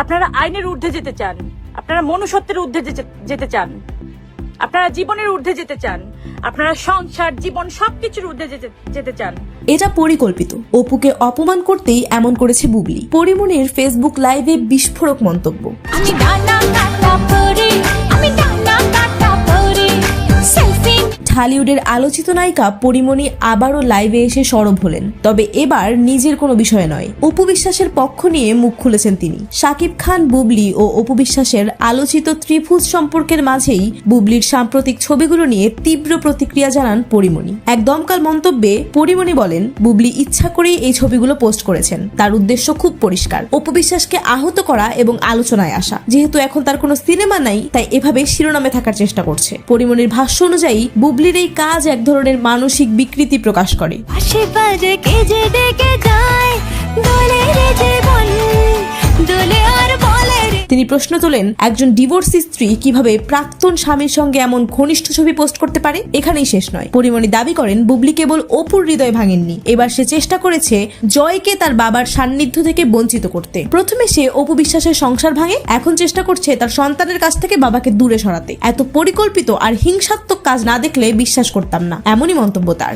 আপনারা আইনের ঊর্ধ্বে যেতে চান, আপনারা মনুষ্যত্বের ঊর্ধ্বে যেতে চান, আপনারা জীবনের ঊর্ধ্বে যেতে চান, আপনারা সংসার জীবন সবকিছুর ঊর্ধ্বে যেতে চান। এটা পরিকল্পিত। অপুকে অপমান করতেই এমন করেছে বুবলি। পরিমণির ফেসবুক লাইভে বিস্ফোরক মন্তব্য। ঢালিউডের আলোচিত নায়িকা পরিমণি আবারও লাইভে এসে সরব হলেন, তবে এবার নিজের কোনো বিষয়ে নয়। অপু বিশ্বাসের পক্ষ নিয়ে মুখ খুলেছেন তিনি। শাকিব খান, বুবলি ও অপু বিশ্বাসের আলোচিত ত্রিভুজ সম্পর্কের মাঝেই বুবলির সাম্প্রতিক ছবিগুলো নিয়ে তীব্র প্রতিক্রিয়া জানান পরিমণি। এক দমকাল মন্তব্যে পরিমণি বলেন, বুবলি ইচ্ছা করেই এই ছবিগুলো পোস্ট করেছেন। তার উদ্দেশ্য খুব পরিষ্কার, অপু বিশ্বাসকে আহত করা এবং আলোচনায় আসা। যেহেতু এখন তার কোনো সিনেমা নাই, তাই এভাবে শিরোনামে থাকার চেষ্টা করছে। পরিমণির ভাষ্য অনুযায়ী বুবলির এই কাজ এক ধরনের মানসিক বিকৃতি প্রকাশ করে। তিনি প্রশ্ন তোলেন, একজন ডিভোর্সি স্ত্রী কিভাবে প্রাক্তন স্বামীর সঙ্গে এমন ঘনিষ্ঠ ছবি পোস্ট করতে পারে? এখানেই শেষ নয়। পরিমণি দাবি করেন, বুবলি কেবল অপুর হৃদয় ভাঙেননি, এবার সে চেষ্টা করেছে জয়কে তার বাবার সান্নিধ্য থেকে বঞ্চিত করতে। প্রথমে সে অপু বিশ্বাসের সংসার ভাঙে, এখন চেষ্টা করছে তার সন্তানের কাছ থেকে বাবাকে দূরে সরাতে। এত পরিকল্পিত আর হিংসাত্মক কাজ না দেখলে বিশ্বাস করতাম না, এমনই মন্তব্য তার।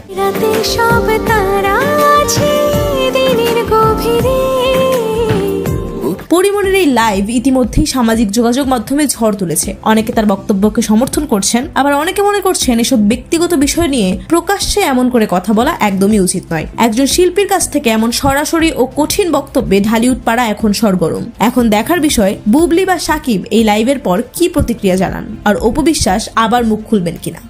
পরিমণির এই লাইভ ইতিমধ্যেই সামাজিক যোগাযোগ মাধ্যমে ঝড় তুলেছে। অনেকে তার বক্তব্যকে সমর্থন করছেন, আবার অনেকে মনে করছেন এসব ব্যক্তিগত বিষয় নিয়ে প্রকাশ্যে এমন করে কথা বলা একদমই উচিত নয়। একজন শিল্পীর কাছ থেকে এমন সরাসরি ও কঠিন বক্তব্যে ঢালিউড পাড়া এখন সরগরম। এখন দেখার বিষয়, বুবলি বা শাকিব এই লাইভের পর কি প্রতিক্রিয়া জানান, আর অপু বিশ্বাস আবার মুখ খুলবেন কিনা।